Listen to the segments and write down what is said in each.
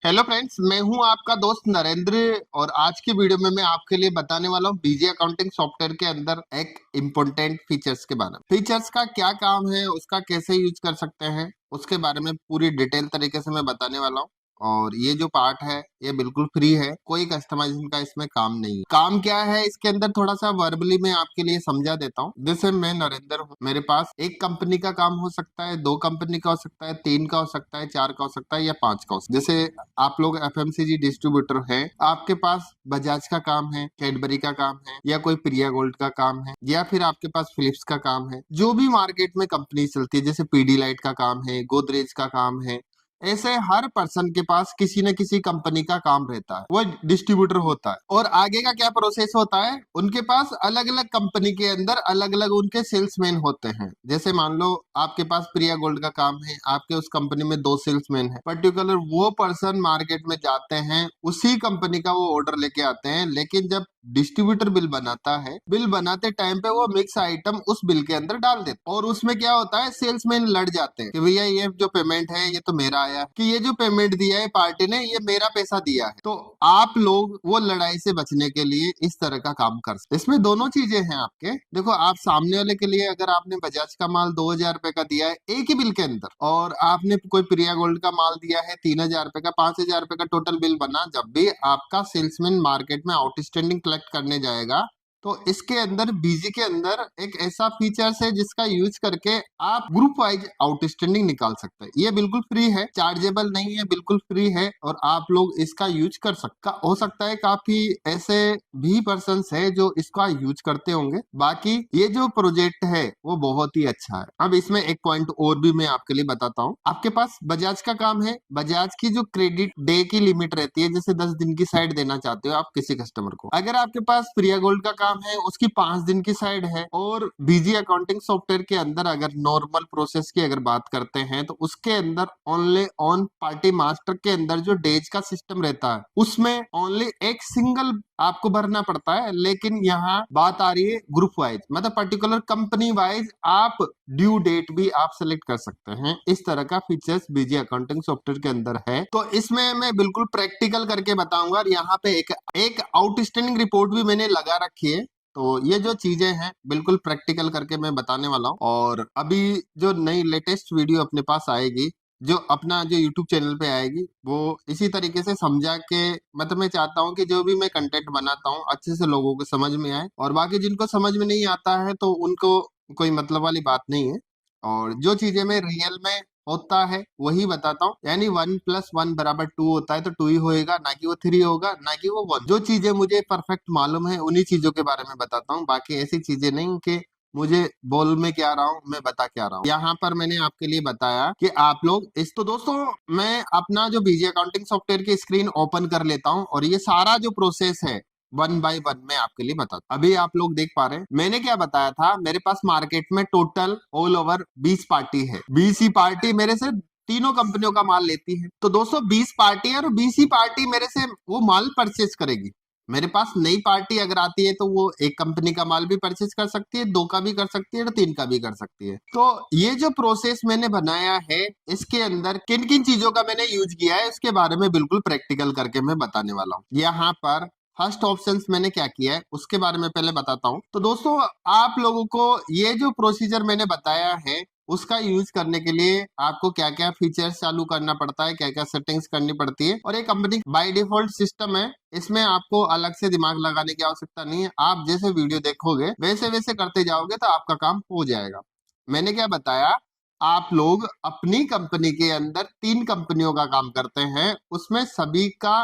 Hello friends, मैं हूं आपका दोस्त नरेंद्र। और आज की वीडियो में मैं आपके लिए बताने वाला हूं बीजी अकाउंटिंग सॉफ्टवेयर के अंदर एक इम्पोर्टेंट फीचर्स के बारे में। फीचर्स का क्या काम है, उसका कैसे यूज कर सकते हैं, उसके बारे में पूरी डिटेल तरीके से मैं बताने वाला हूं। और ये जो पार्ट है ये बिल्कुल फ्री है, कोई कस्टमाइजेशन का इसमें काम नहीं है। काम क्या है इसके अंदर थोड़ा सा वर्बली मैं आपके लिए समझा देता हूँ। जैसे मैं नरेंद्र हूँ, मेरे पास एक कंपनी का काम हो सकता है, दो कंपनी का हो सकता है, तीन का हो सकता है, चार का हो सकता है या पांच का हो सकता है। जैसे आप लोग एफएमसीजी डिस्ट्रीब्यूटर हैं, आपके पास बजाज का काम है, कैडबरी का काम है, या कोई प्रिया गोल्ड का काम है, या फिर आपके पास फिलिप्स का काम है। जो भी मार्केट में कंपनी चलती है, जैसे पीडी लाइट का काम है, गोदरेज का काम है, ऐसे हर पर्सन के पास किसी न किसी कंपनी का काम रहता है, वो डिस्ट्रीब्यूटर होता है। और आगे का क्या प्रोसेस होता है, उनके पास अलग अलग कंपनी के अंदर अलग अलग उनके सेल्समैन होते हैं। जैसे मान लो आपके पास प्रिया गोल्ड का काम है, आपके उस कंपनी में दो सेल्समैन है, पर्टिकुलर वो पर्सन मार्केट में जाते हैं, उसी कंपनी का वो ऑर्डर लेके आते हैं। लेकिन जब डिस्ट्रीब्यूटर बिल बनाता है, बिल बनाते टाइम पे वो मिक्स आइटम उस बिल के अंदर डाल देते, और उसमें क्या होता है, सेल्समैन लड़ जाते हैं कि भैया ये जो पेमेंट है ये तो मेरा आया है, कि ये जो पेमेंट दिया है पार्टी ने ये मेरा पैसा दिया है। तो आप लोग वो लड़ाई से बचने के लिए इस तरह का काम कर सकते। इसमें दोनों चीजें हैं आपके। देखो, आप सामने वाले के लिए अगर आपने बजाज का माल 2000 रुपए का दिया है एक ही बिल के अंदर, और आपने कोई प्रिया गोल्ड का माल दिया है 3000 रुपए का, 5000 रुपए का टोटल बिल बना, जब भी आपका सेल्समैन मार्केट में आउटस्टैंडिंग कलेक्ट करने जाएगा, तो इसके अंदर बीजी के अंदर एक ऐसा फीचर्स है जिसका यूज करके आप ग्रुप वाइज आउटस्टैंडिंग निकाल सकते हैं। ये बिल्कुल फ्री है, चार्जेबल नहीं है, बिल्कुल फ्री है, और आप लोग इसका यूज कर सकते। हो सकता है काफी ऐसे भी पर्सन्स है जो इसका यूज करते होंगे। बाकी ये जो प्रोजेक्ट है वो बहुत ही अच्छा है। अब इसमें एक पॉइंट और भी मैं आपके लिए बताता हूँ। आपके पास बजाज का काम है, बजाज की जो क्रेडिट डे की लिमिट रहती है, जैसे 10 दिन की साइड देना चाहते हो आप किसी कस्टमर को। अगर आपके पास प्रिया गोल्ड का काम है, उसकी 5 दिन की साइड है, और बीजी अकाउंटिंग सॉफ्टवेयर के अंदर अगर नॉर्मल प्रोसेस की अगर बात करते हैं तो उसके अंदर ओनली ऑन पार्टी मास्टर के अंदर जो डेज का सिस्टम रहता है उसमें ओनली एक सिंगल आपको भरना पड़ता है। लेकिन यहाँ बात आ रही है ग्रुप वाइज, मतलब पर्टिकुलर कंपनी वाइज आप ड्यू डेट भी आप सेलेक्ट कर सकते हैं। इस तरह का फीचर्स बीजी अकाउंटिंग सॉफ्टवेयर के अंदर है। तो इसमें मैं बिल्कुल प्रैक्टिकल करके बताऊंगा। और यहाँ पे एक आउटस्टैंडिंग रिपोर्ट भी मैंने लगा रखी है। तो ये जो चीजें हैं बिल्कुल प्रैक्टिकल करके मैं बताने वाला हूँ। और अभी जो नई लेटेस्ट वीडियो अपने पास आएगी, जो अपना जो YouTube चैनल पे आएगी, वो इसी तरीके से समझा के, मतलब मैं चाहता हूँ कि जो भी मैं कंटेंट बनाता हूँ अच्छे से लोगों को समझ में आए। और बाकी जिनको समझ में नहीं आता है तो उनको कोई मतलब वाली बात नहीं है। और जो चीजें मैं रियल में होता है वही बताता हूँ। यानी 1+1 = 2 होता है तो 2 ही होएगा, ना कि वो 3 होगा, ना कि वो 1। जो चीजें मुझे परफेक्ट मालूम है उन्हीं चीजों के बारे में बताता हूँ। बाकी ऐसी चीजें नहीं कि मुझे बोल में क्या रहा हूँ, मैं बता क्या रहा हूँ। यहाँ पर मैंने आपके लिए बताया कि आप लोग तो दोस्तों, मैं अपना जो बीजी अकाउंटिंग सॉफ्टवेयर की स्क्रीन ओपन कर लेता हूँ, और ये सारा जो प्रोसेस है 1 बाय 1 मैं आपके लिए बताता हूँ। अभी आप लोग देख पा रहे हैं मैंने क्या बताया था। मेरे पास मार्केट में टोटल ऑल ओवर 20 पार्टी है। 20 ही पार्टी मेरे से तीनों कंपनियों का माल लेती है। तो दोस्तों 20 पार्टी है, और 20 ही पार्टी मेरे से वो माल परचेज करेगी। मेरे पास नई पार्टी अगर आती है तो वो एक कंपनी का माल भी परचेज कर सकती है, दो का भी कर सकती है, और तीन का भी कर सकती है। तो ये जो प्रोसेस मैंने बनाया है, इसके अंदर किन किन चीजों का मैंने यूज किया है उसके बारे में बिल्कुल प्रैक्टिकल करके मैं बताने वाला हूँ। यहाँ पर फर्स्ट ऑप्शन मैंने क्या किया है उसके बारे में पहले बताता हूँ। तो दोस्तों, आप लोगों को ये जो प्रोसीजर मैंने बताया है उसका यूज करने के लिए आपको क्या क्या फीचर्स चालू करना पड़ता है, क्या क्या सेटिंग्स करनी पड़ती है। और एक कंपनी बाय डिफॉल्ट सिस्टम है, इसमें आपको अलग से दिमाग लगाने की आवश्यकता नहीं है। आप जैसे वीडियो देखोगे वैसे वैसे करते जाओगे तो आपका काम हो जाएगा। मैंने क्या बताया, आप लोग अपनी कंपनी के अंदर 3 कंपनियों का काम करते हैं, उसमें सभी का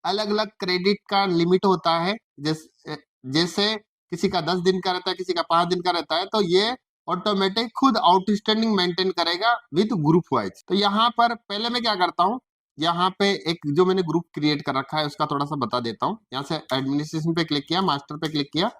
अलग अलग क्रेडिट का लिमिट होता है। जैसे किसी का 10 दिन का रहता है, किसी का 5 दिन का रहता है, तो ये ऑटोमेटिक खुद आउटस्टैंडिंग मेंटेन करेगा विद ग्रुप वाइज। तो यहाँ पर पहले मैं क्या करता हूँ, यहाँ पे एक जो मैंने ग्रुप क्रिएट कर रखा है उसका थोड़ा सा बता देता हूँ। यहाँ से एडमिनिस्ट्रेशन पे क्लिक किया, मास्टर पे क्लिक किया,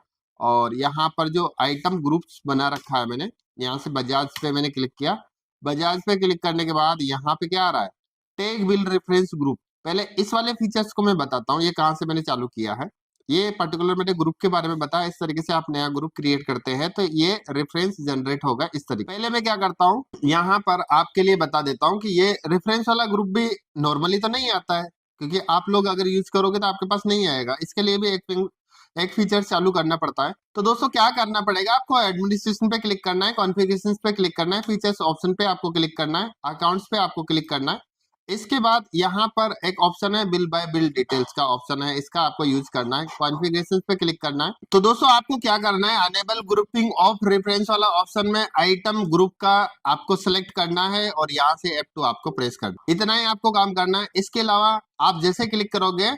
और यहाँ पर जो आइटम ग्रुप्स बना रखा है मैंने, यहाँ से बजाज पे मैंने क्लिक किया। बजाज पे क्लिक करने के बाद यहाँ पे क्या आ रहा है, टेक बिल रेफरेंस ग्रुप। पहले इस वाले फीचर्स को मैं बताता हूँ, ये कहाँ से मैंने चालू किया है। ये पर्टिकुलर मैंने ग्रुप के बारे में बताया। इस तरीके से आप नया ग्रुप क्रिएट करते हैं तो ये रेफरेंस जनरेट होगा इस तरीके। पहले मैं क्या करता हूँ, यहाँ पर आपके लिए बता देता हूँ कि ये रेफरेंस वाला ग्रुप भी नॉर्मली तो नहीं आता है, क्योंकि आप लोग अगर यूज करोगे तो आपके पास नहीं आएगा। इसके लिए भी एक फीचर चालू करना पड़ता है। तो दोस्तों क्या करना पड़ेगा, आपको एडमिनिस्ट्रेशन पे क्लिक करना है, कॉन्फ़िगरेशंस पे क्लिक करना है, फीचर्स ऑप्शन पे आपको क्लिक करना है, अकाउंट्स पे आपको क्लिक करना है। इसके बाद यहाँ पर एक ऑप्शन है बिल बाय बिल डिटेल्स का ऑप्शन है, इसका आपको यूज करना है, कॉन्फ़िगरेशंस पे क्लिक करना है। तो दोस्तों आपको क्या करना है, अनेबल ग्रुपिंग ऑफ रेफरेंस वाला ऑप्शन में आइटम ग्रुप का आपको सिलेक्ट करना है और यहाँ से F2 आपको प्रेस करना है। इतना ही आपको काम करना है। इसके अलावा आप जैसे क्लिक करोगे,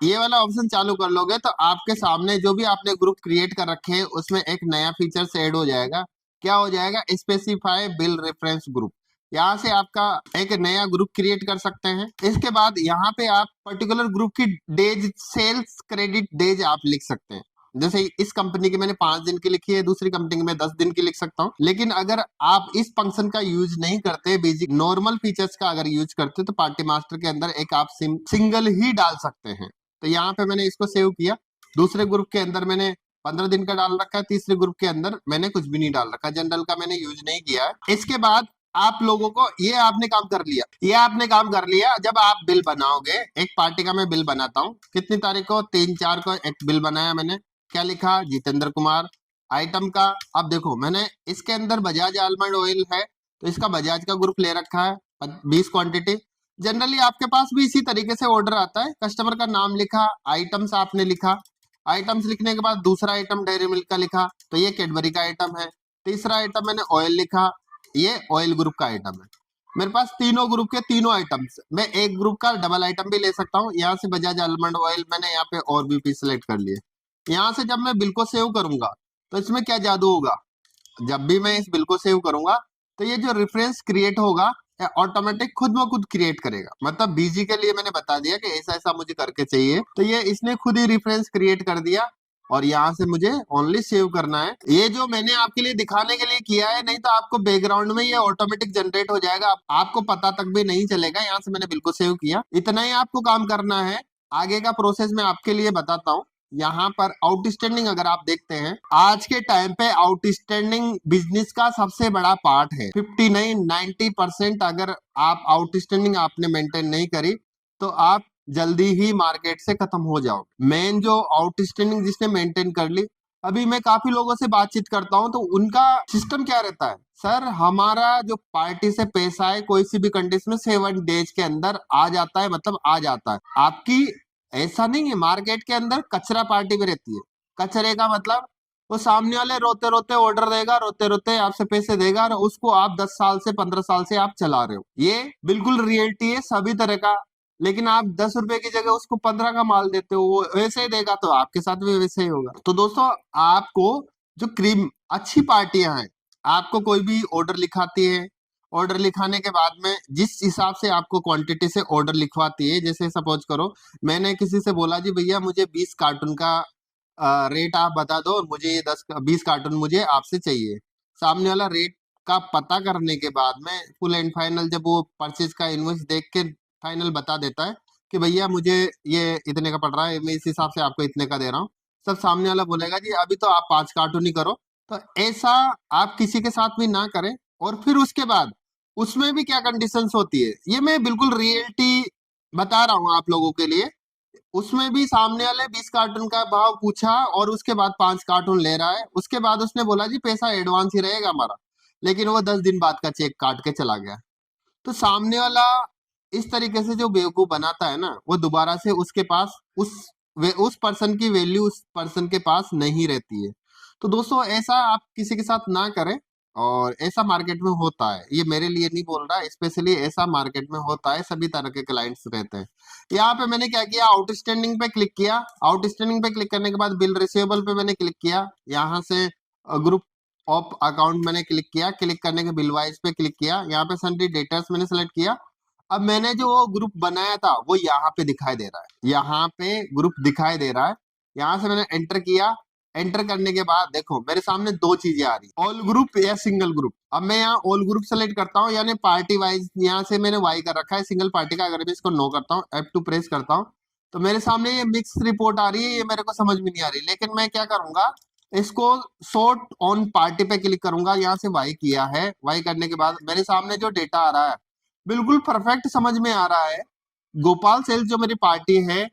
ये वाला ऑप्शन चालू कर लोगे, तो आपके सामने जो भी आपने ग्रुप क्रिएट कर रखे हैं उसमें एक नया फीचर ऐड हो जाएगा। क्या हो जाएगा, स्पेसिफाई बिल रेफरेंस ग्रुप। यहाँ से आपका एक नया ग्रुप क्रिएट कर सकते हैं। इसके बाद यहाँ पे आप पर्टिकुलर ग्रुप की डेज, सेल्स क्रेडिट डेज आप लिख सकते हैं। जैसे इस कंपनी की मैंने 5 दिन की लिखी है, दूसरी कंपनी की मैं 10 दिन की लिख सकता हूँ। लेकिन अगर आप इस फंक्शन का यूज नहीं करते, बेसिक नॉर्मल फीचर्स का अगर यूज करते, तो पार्टी मास्टर के अंदर एक आप सिंगल ही डाल सकते हैं। तो यहाँ पे मैंने इसको सेव किया। दूसरे ग्रुप के अंदर मैंने 15 दिन का डाल रखा है, तीसरे ग्रुप के अंदर मैंने कुछ भी नहीं डाल रखा, जनरल का मैंने यूज नहीं किया है। इसके बाद आप लोगों को ये आपने काम कर लिया, ये आपने काम कर लिया। जब आप बिल बनाओगे, एक पार्टी का मैं बिल बनाता हूँ, कितनी तारीख को, 3/4 को एक बिल बनाया मैंने। क्या लिखा, जितेंद्र कुमार। आइटम का, अब देखो मैंने इसके अंदर बजाज आलमंड ऑयल है, तो इसका बजाज का ग्रुप ले रखा है, 20 क्वांटिटी। जनरली आपके पास भी इसी तरीके से ऑर्डर आता है। कस्टमर का नाम लिखा, आइटम्स आपने लिखा, आइटम्स लिखने के बाद दूसरा आइटम डेयरी मिल्क का लिखा, तो ये कैडबरी का आइटम है। तीसरा आइटम मैंने ऑयल लिखा, ये ऑयल ग्रुप का आइटम है। मेरे पास तीनों ग्रुप के तीनों आइटम्स, मैं एक ग्रुप का डबल आइटम भी ले सकता हूँ। यहाँ से बजाज आलमंड ऑयल मैंने यहाँ पे और भी पीस सेलेक्ट कर लिए। यहाँ से जब मैं बिल को सेव करूंगा, तो इसमें क्या जादू होगा, जब भी मैं इस बिल को सेव करूंगा, तो ये जो रेफरेंस क्रिएट होगा ऑटोमेटिक खुद ब खुद क्रिएट करेगा। मतलब बीजी के लिए मैंने बता दिया कि ऐसा ऐसा मुझे करके चाहिए, तो ये इसने खुद ही रेफरेंस क्रिएट कर दिया और यहाँ से मुझे ओनली सेव करना है। ये जो मैंने आपके लिए दिखाने के लिए किया है, नहीं तो आपको बैकग्राउंड में ये ऑटोमेटिक जनरेट हो जाएगा, आपको पता तक भी नहीं चलेगा। यहाँ से मैंने बिल को सेव किया, इतना ही आपको काम करना है। आगे का प्रोसेस मैं आपके लिए बताता हूँ। यहाँ पर आउटस्टैंडिंग अगर आप देखते हैं, आज के टाइम पे आउटस्टैंडिंग बिजनेस का सबसे बड़ा पार्ट है। 59-90% अगर आप आउटस्टैंडिंग आपने मेंटेन नहीं करी, तो आप जल्दी ही मार्केट से खत्म हो जाओ। मेन जो आउटस्टैंडिंग जिसने मेंटेन कर ली, अभी मैं काफी लोगों से बातचीत करता हूं, तो उनका सिस्टम क्या रहता है, सर हमारा जो पार्टी से पैसा है कोई सी भी कंडीशन में 7 डेज के अंदर आ जाता है, मतलब आ जाता है। आपकी ऐसा नहीं है, मार्केट के अंदर कचरा पार्टी में रहती है। कचरे का मतलब वो सामने वाले रोते रोते ऑर्डर देगा, रोते रोते आपसे पैसे देगा, और उसको आप 10 साल से 15 साल से आप चला रहे हो। ये बिल्कुल रियलिटी है सभी तरह का। लेकिन आप 10 रुपए की जगह उसको 15 का माल देते हो, वो वैसे ही देगा, तो आपके साथ भी वैसे ही होगा। तो दोस्तों आपको जो क्रीम अच्छी पार्टियां हैं, आपको कोई भी ऑर्डर लिखाती है, ऑर्डर लिखाने के बाद में जिस हिसाब से आपको क्वांटिटी से ऑर्डर लिखवाती है, जैसे सपोज करो मैंने किसी से बोला जी भैया मुझे 20 कार्टून का रेट आप बता दो, मुझे ये 20 कार्टून मुझे आपसे चाहिए। सामने वाला रेट का पता करने के बाद में फुल एंड फाइनल जब वो परचेज का इनवॉइस देख के फाइनल बता देता है कि भैया मुझे ये इतने का पड़ रहा है, मैं इस हिसाब से आपको इतने का दे रहा हूँ। सब सामने वाला बोलेगा जी अभी तो आप 5 कार्टून ही करो। तो ऐसा आप किसी के साथ भी ना करें। और फिर उसके बाद उसमें भी क्या कंडीशंस होती है, ये मैं बिल्कुल रियलिटी बता रहा हूँ आप लोगों के लिए। उसमें भी सामने वाले 20 कार्टून का भाव पूछा और उसके बाद 5 कार्टून ले रहा है। उसके बाद उसने बोला जी पैसा एडवांस ही रहेगा हमारा, लेकिन वो 10 दिन बाद का चेक काट के चला गया। तो सामने वाला इस तरीके से जो बेवकूफ बनाता है ना, वो दोबारा से उसके पास उस पर्सन की वैल्यू उस पर्सन के पास नहीं रहती है। तो दोस्तों ऐसा आप किसी के साथ ना करें, और ऐसा मार्केट में होता है, ये मेरे लिए नहीं बोल रहा, स्पेशली ऐसा मार्केट में होता है, सभी तरह के क्लाइंट्स रहते हैं। यहाँ पे मैंने क्या किया, आउटस्टैंडिंग पे क्लिक किया। आउटस्टैंडिंग पे क्लिक करने के बाद बिल रिसीवेबल पे मैंने क्लिक किया। यहाँ से ग्रुप ऑफ अकाउंट मैंने क्लिक किया। क्लिक करने के बिल वाइज पे क्लिक किया। यहाँ पे सन्ड्री डेटर्स मैंने सेलेक्ट किया। अब मैंने जो ग्रुप बनाया था वो यहाँ पे दिखाई दे रहा है, यहाँ पे ग्रुप दिखाई दे रहा है। यहाँ से मैंने एंटर किया। एंटर करने के बाद देखो मेरे सामने 2 चीजें आ रही, ऑल ग्रुप या सिंगल ग्रुप। अब मैं यहाँ ऑल ग्रुप सेलेक्ट करता हूँ, यानी पार्टी वाइज यहाँ से मैंने वाई कर रखा है सिंगल पार्टी का। अगर मैं इसको नो करता हूँ, F2 प्रेस करता हूँ, तो मेरे सामने ये मिक्स रिपोर्ट आ रही है, ये मेरे को समझ में नहीं आ रही। लेकिन मैं क्या करूंगा, इसको शॉर्ट ऑन पार्टी पे क्लिक करूंगा। यहाँ से वाई किया है, वाई करने के बाद मेरे सामने जो डेटा आ रहा है बिल्कुल परफेक्ट समझ में आ रहा है। गोपाल सेल्स जो मेरी पार्टी है,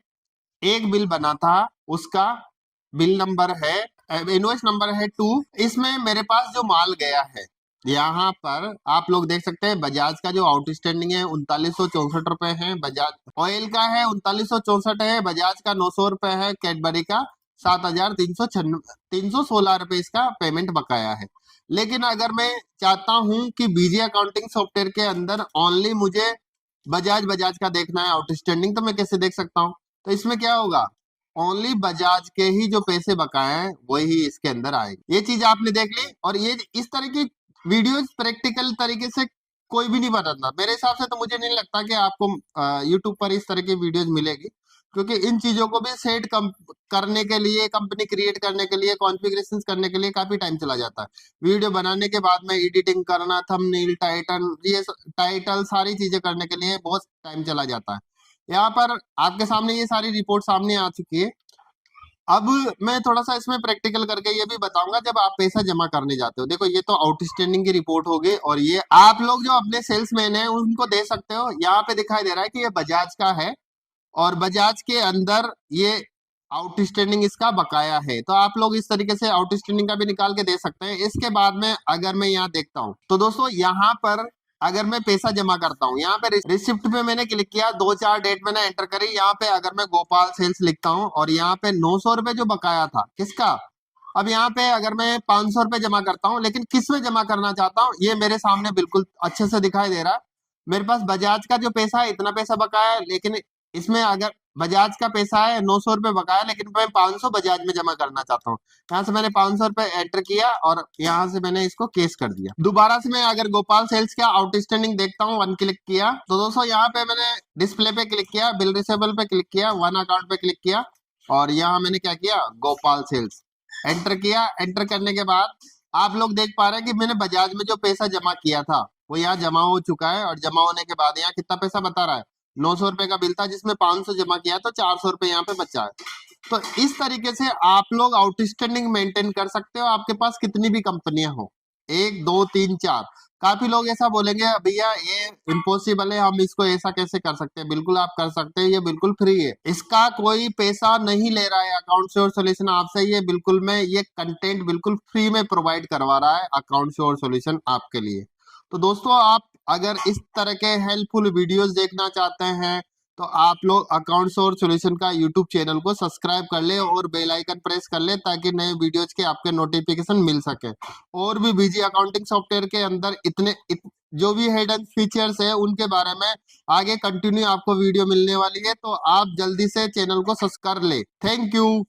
एक बिल बना था, उसका बिल नंबर है, इनवॉइस नंबर है 2। इसमें मेरे पास जो माल गया है, यहाँ पर आप लोग देख सकते हैं बजाज का जो आउटस्टैंडिंग है 3964 रुपए है, बजाज ऑयल का है 3964 है, बजाज का 900 रुपए है, कैडबरी का 7316 रुपए इसका पेमेंट बकाया है। लेकिन अगर मैं चाहता हूं कि बीजी अकाउंटिंग सॉफ्टवेयर के अंदर ओनली मुझे बजाज बजाज का देखना है आउटस्टैंडिंग, तो मैं कैसे देख सकता हूँ? तो इसमें क्या होगा, ओनली बजाज के ही जो पैसे बकाए हैं वही इसके अंदर आएंगे। ये चीज आपने देख ली। और ये इस तरह की वीडियोस प्रैक्टिकल तरीके से कोई भी नहीं बनाता मेरे हिसाब से। तो मुझे नहीं लगता कि आपको यूट्यूब पर इस तरह की वीडियोस मिलेगी, क्योंकि इन चीजों को भी सेट करने के लिए, कंपनी क्रिएट करने के लिए, कॉन्फ़िगरेशंस करने के लिए काफी टाइम चला जाता है। वीडियो बनाने के बाद में एडिटिंग करना, थंबनेल, टाइटल, ये टाइटल सारी चीजें करने के लिए बहुत टाइम चला जाता है। यहाँ पर आपके सामने ये सारी रिपोर्ट सामने आ चुकी है। अब मैं थोड़ा सा इसमें प्रैक्टिकल करके ये भी बताऊंगा, जब आप पैसा जमा करने जाते हो। देखो ये तो आउटस्टैंडिंग की रिपोर्ट हो गई, और ये आप लोग जो अपने सेल्समैन है उनको दे सकते हो। यहाँ पे दिखाई दे रहा है कि ये बजाज का है, और बजाज के अंदर ये आउटस्टैंडिंग इसका बकाया है। तो आप लोग इस तरीके से आउटस्टैंडिंग का भी निकाल के दे सकते हैं। इसके बाद में अगर मैं यहाँ देखता हूँ, तो दोस्तों यहाँ पर अगर मैं पैसा जमा करता हूँ, यहाँ पे रिसिप्ट पे मैंने क्लिक किया, 2-4 डेट मैंने एंटर करी। यहाँ पे अगर मैं गोपाल सेल्स लिखता हूँ, और यहाँ पे 900 रुपए जो बकाया था किसका, अब यहाँ पे अगर मैं 500 रुपए जमा करता हूँ, लेकिन किस में जमा करना चाहता हूँ ये मेरे सामने बिल्कुल अच्छे से दिखाई दे रहा है। मेरे पास बजाज का जो पैसा है इतना पैसा बकाया है, लेकिन इसमें अगर बजाज का पैसा है 900 रुपए बकाया, लेकिन मैं 500 बजाज में जमा करना चाहता हूँ। यहाँ से मैंने 500 रुपए एंटर किया, और यहाँ से मैंने इसको केस कर दिया। दोबारा से मैं अगर गोपाल सेल्स का आउटस्टैंडिंग देखता हूँ, 1 क्लिक किया, तो दोस्तों यहाँ पे मैंने डिस्प्ले पे क्लिक किया, बिल रिसेबल पे क्लिक किया, 1 अकाउंट पे क्लिक किया, और यहाँ मैंने क्या किया, गोपाल सेल्स एंटर किया। एंटर करने के बाद आप लोग देख पा रहे हैं कि मैंने बजाज में जो पैसा जमा किया था वो यहाँ जमा हो चुका है, और जमा होने के बाद यहाँ कितना पैसा बता रहा है, 900 रुपए का बिल था जिसमें 500 जमा किया, तो 400 रुपए यहाँ पे बचा है। तो इस तरीके से आप लोग आउटस्टैंडिंग मेंटेन कर सकते हो, आपके पास कितनी भी कंपनियां हो, 1 2 3 4। काफी लोग ऐसा बोलेंगे भैया ये इम्पॉसिबल है, हम इसको ऐसा कैसे कर सकते हैं? बिल्कुल आप कर सकते हैं, ये बिल्कुल फ्री है, इसका कोई पैसा नहीं ले रहा है अकाउंट श्योर सॉल्यूशन आपसे। ये बिल्कुल में ये कंटेंट बिल्कुल फ्री में प्रोवाइड करवा रहा है अकाउंट श्योर सॉल्यूशन आपके लिए। तो दोस्तों आप अगर इस तरह के हेल्पफुल वीडियोस देखना चाहते हैं, तो आप लोग अकाउंट्स और सॉल्यूशन का यूट्यूब चैनल को सब्सक्राइब कर ले और बेल आइकन प्रेस कर ले, ताकि नए वीडियोज के आपके नोटिफिकेशन मिल सके। और भी बीजी अकाउंटिंग सॉफ्टवेयर के अंदर जो भी हिडन फीचर्स है उनके बारे में आगे कंटिन्यू आपको वीडियो मिलने वाली है, तो आप जल्दी से चैनल को सब्सक्राइब कर ले। Thank you.